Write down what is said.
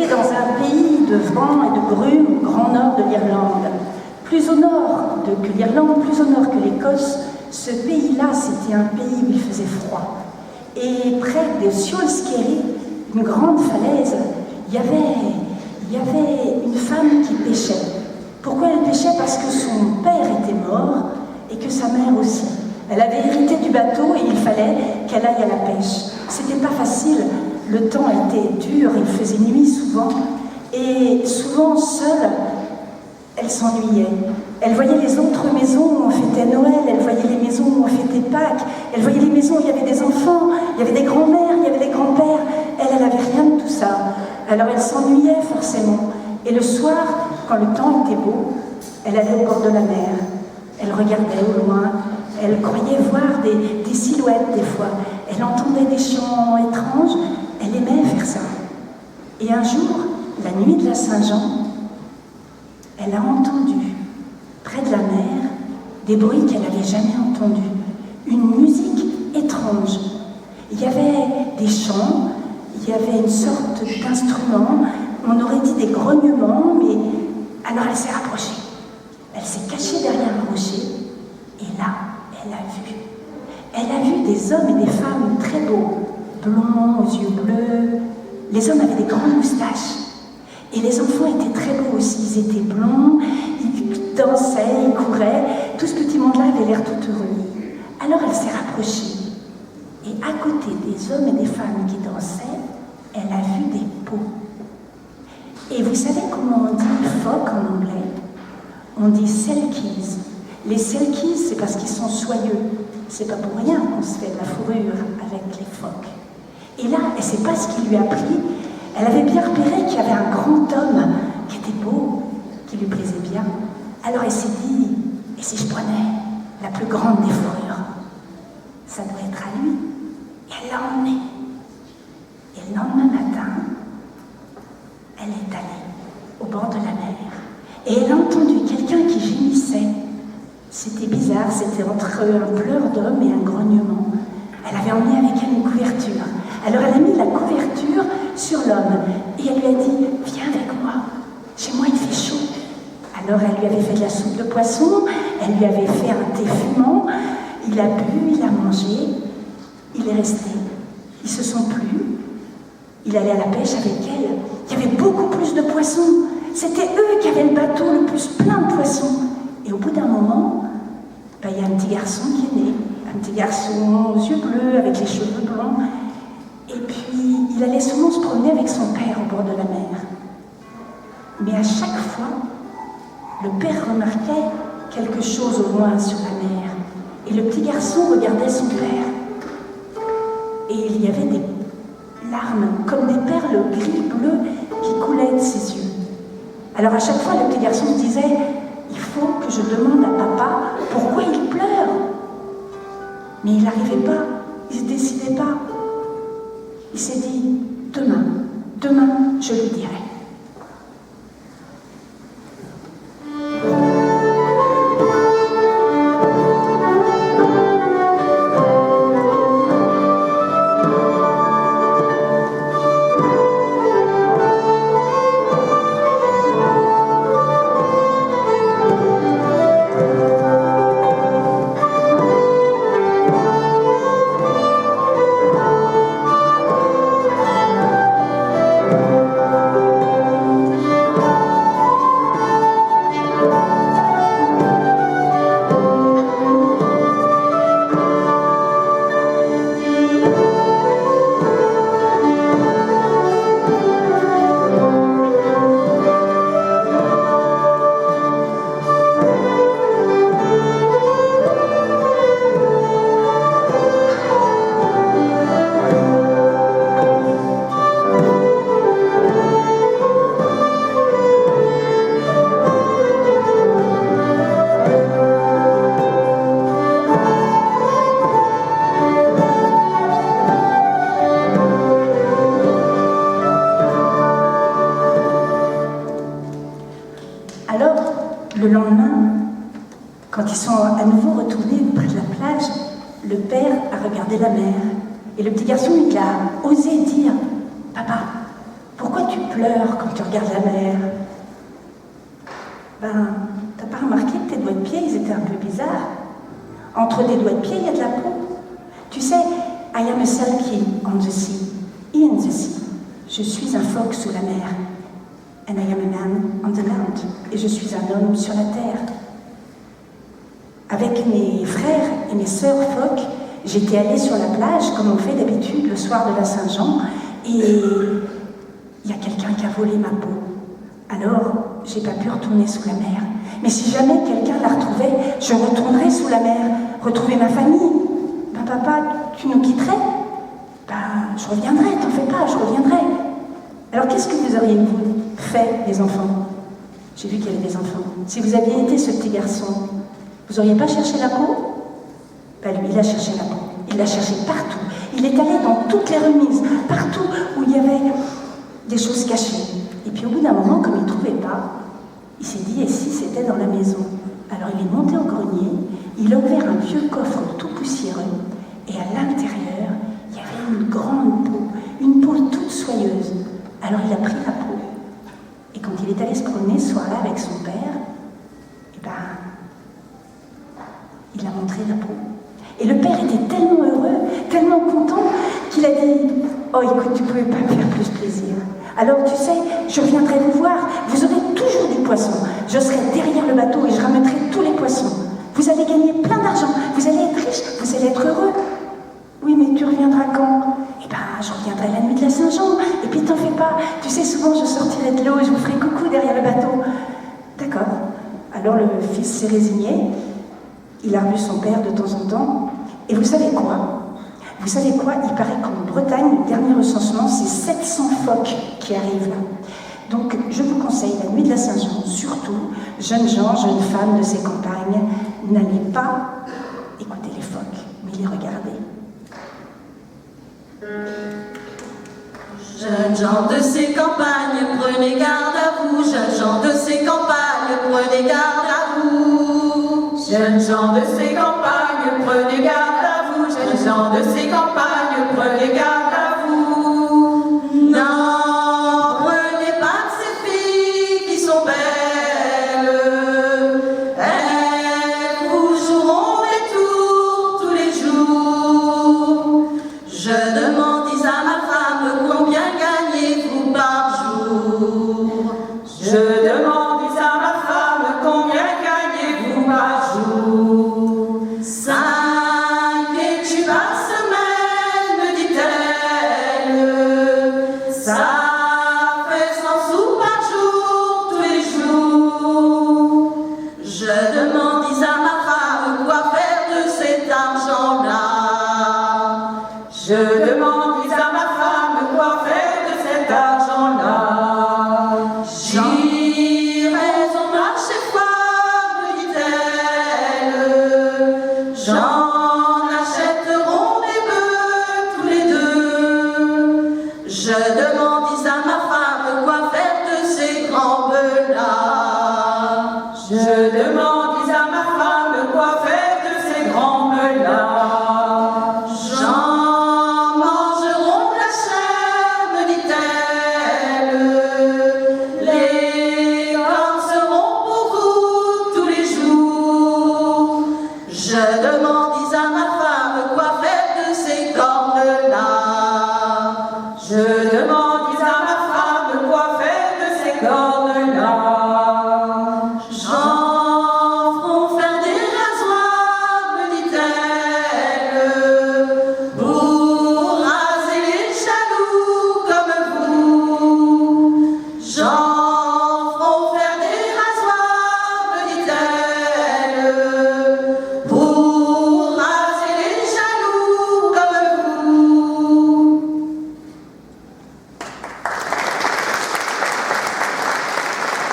étaient dans un pays de vent et de brume au grand nord de l'Irlande. Plus au nord que l'Irlande, plus au nord que l'Écosse, ce pays-là, c'était un pays où il faisait froid. Et près de Sjoelskerry, une grande falaise, il y avait une femme qui pêchait. Pourquoi elle pêchait? Parce que son père était mort et que sa mère aussi. Elle avait hérité du bateau et il fallait qu'elle aille à la pêche. C'était pas facile, le temps était dur, il faisait nuit souvent, et souvent seule, elle s'ennuyait. Elle voyait les autres maisons où on fêtait Noël, elle voyait les maisons où on fêtait Pâques, elle voyait les maisons où il y avait des enfants, il y avait des grands-mères, il y avait des grands-pères. Elle n'avait rien de tout ça. Alors elle s'ennuyait forcément. Et le soir, quand le temps était beau, elle allait au bord de la mer. Elle regardait au loin, elle croyait voir des silhouettes des fois. Elle entendait des chants étranges, elle aimait faire ça. Et un jour, la nuit de la Saint-Jean, elle a entendu, près de la mer, des bruits qu'elle n'avait jamais entendus. Une musique étrange. Il y avait des chants, il y avait une sorte d'instrument, on aurait dit des grognements, mais alors elle s'est rapprochée. Elle s'est cachée derrière un rocher, et là, elle a vu. Elle a vu des hommes et des femmes très beaux, blonds, aux yeux bleus. Les hommes avaient des grandes moustaches. Et les enfants étaient très beaux aussi, ils étaient blonds, ils dansaient, ils couraient, tout ce petit monde-là avait l'air tout heureux. Alors elle s'est rapprochée, et à côté des hommes et des femmes qui dansaient, elle a vu des peaux. Et vous savez comment on dit phoque en anglais? On dit selkies. Les selkies, c'est parce qu'ils sont soyeux. C'est pas pour rien qu'on se fait de la fourrure avec les phoques. Et là, elle ne sait pas ce qu'il lui a pris. Elle avait bien repéré qu'il y avait un grand homme qui était beau, qui lui plaisait bien. Alors elle s'est dit, et si je prenais la plus grande des fourrures? Ça doit être à lui. Et elle l'a emmené. Et le lendemain matin, elle est allée au bord de la mer. Et elle a entendu quelqu'un qui gémissait. C'était bizarre, c'était entre un pleur d'homme et un grognement. Elle avait emmené avec elle une couverture. Alors elle a mis la couverture sur l'homme et elle lui a dit « Viens avec moi, chez moi il fait chaud ». Alors elle lui avait fait de la soupe de poisson, elle lui avait fait un thé fumant, il a bu, il a mangé, il est resté. Ils se sont plu, il allait à la pêche avec elle, il y avait beaucoup plus de poissons, c'était eux qui avaient le bateau le plus plein de poissons. Et au bout d'un moment, il y a un petit garçon qui est né, un petit garçon aux yeux bleus, avec les cheveux blancs. Et puis, il allait souvent se promener avec son père au bord de la mer. Mais à chaque fois, le père remarquait quelque chose au loin sur la mer. Et le petit garçon regardait son père. Et il y avait des larmes, comme des perles gris-bleues qui coulaient de ses yeux. Alors à chaque fois, le petit garçon se disait « Il faut que je demande à papa pourquoi il pleure ?» Mais il n'arrivait pas, il ne se décidait pas. Il s'est dit « Demain, je lui dirai. » Le lendemain, quand ils sont à nouveau retournés près de la plage, le père a regardé la mer. Et le petit garçon, il a osé dire « Papa, pourquoi tu pleures quand tu regardes la mer? Ben, t'as pas remarqué que tes doigts de pied, ils étaient un peu bizarres? Entre des doigts de pied, il y a de la peau. Tu sais, I am a selkie on the sea, in the sea. Je suis un phoque sous la mer. And I am a man on the land. Et je suis un homme sur la terre. Avec mes frères et mes sœurs phoques, j'étais allée sur la plage, comme on fait d'habitude le soir de la Saint-Jean, et il y a quelqu'un qui a volé ma peau. Alors, j'ai pas pu retourner sous la mer. Mais si jamais quelqu'un la retrouvait, je retournerais sous la mer, retrouver ma famille. Ben papa, tu nous quitterais? Ben, je reviendrai, t'en fais pas, je reviendrai. Alors qu'est-ce que vous auriez, vous, fait, les enfants? J'ai vu qu'il y avait des enfants. Si vous aviez été ce petit garçon, vous n'auriez pas cherché la peau? Ben lui, il a cherché la peau. Il l'a cherché partout. Il est allé dans toutes les remises, partout où il y avait des choses cachées. Et puis au bout d'un moment, comme il ne trouvait pas, il s'est dit, et si c'était dans la maison? Alors il est monté au grenier, il a ouvert un vieux coffre tout poussiéreux, et à l'intérieur, il y avait une grande peau, une peau toute soyeuse. Alors il a pris la peau, et quand il est allé se promener ce soir-là avec son père, eh ben, il a montré la peau. Et le père était tellement heureux, tellement content, qu'il a dit, oh écoute, tu ne pouvais pas me faire plus plaisir. Alors tu sais, je viendrai vous voir, vous aurez toujours du poisson. Je serai derrière le bateau et je ramènerai tous les poissons. Vous allez gagner plein d'argent, vous allez être riche, vous allez être heureux. Oui, mais tu reviendras quand? Eh ben, je reviendrai la nuit de la Saint-Jean. Et puis t'en fais pas, tu sais, souvent je sortirai de l'eau et je vous ferai coucou derrière le bateau. D'accord. Alors le fils s'est résigné. Il a revu son père de temps en temps. Et vous savez quoi? Vous savez quoi? Il paraît qu'en Bretagne, le dernier recensement, c'est 700 phoques qui arrivent là. Donc, je vous conseille, la nuit de la Saint-Jean, surtout, jeunes gens, jeunes femmes de ces campagnes, n'allez pas écouter les phoques, mais les regarder. Jeunes gens de ces campagnes, prenez garde à vous. Jeunes gens de ces campagnes, prenez garde à vous. Jeunes gens de ces campagnes, prenez garde à vous. Jeunes gens de ces campagnes, prenez garde à vous. Non, prenez pas de ces filles qui sont belles. Elles vous joueront des tours tous les jours. Je demande à ma femme combien gagnez-vous par jour. Je demande à ma femme combien gagnez-vous par jour. 5 écus par semaine, me dit-elle. Ça fait 100 sous par jour, tous les jours. Je demande à ma femme quoi faire de cet argent-là. Je demande à ma femme quoi faire de cet argent-là. J'irai au marché foire, me dit-elle.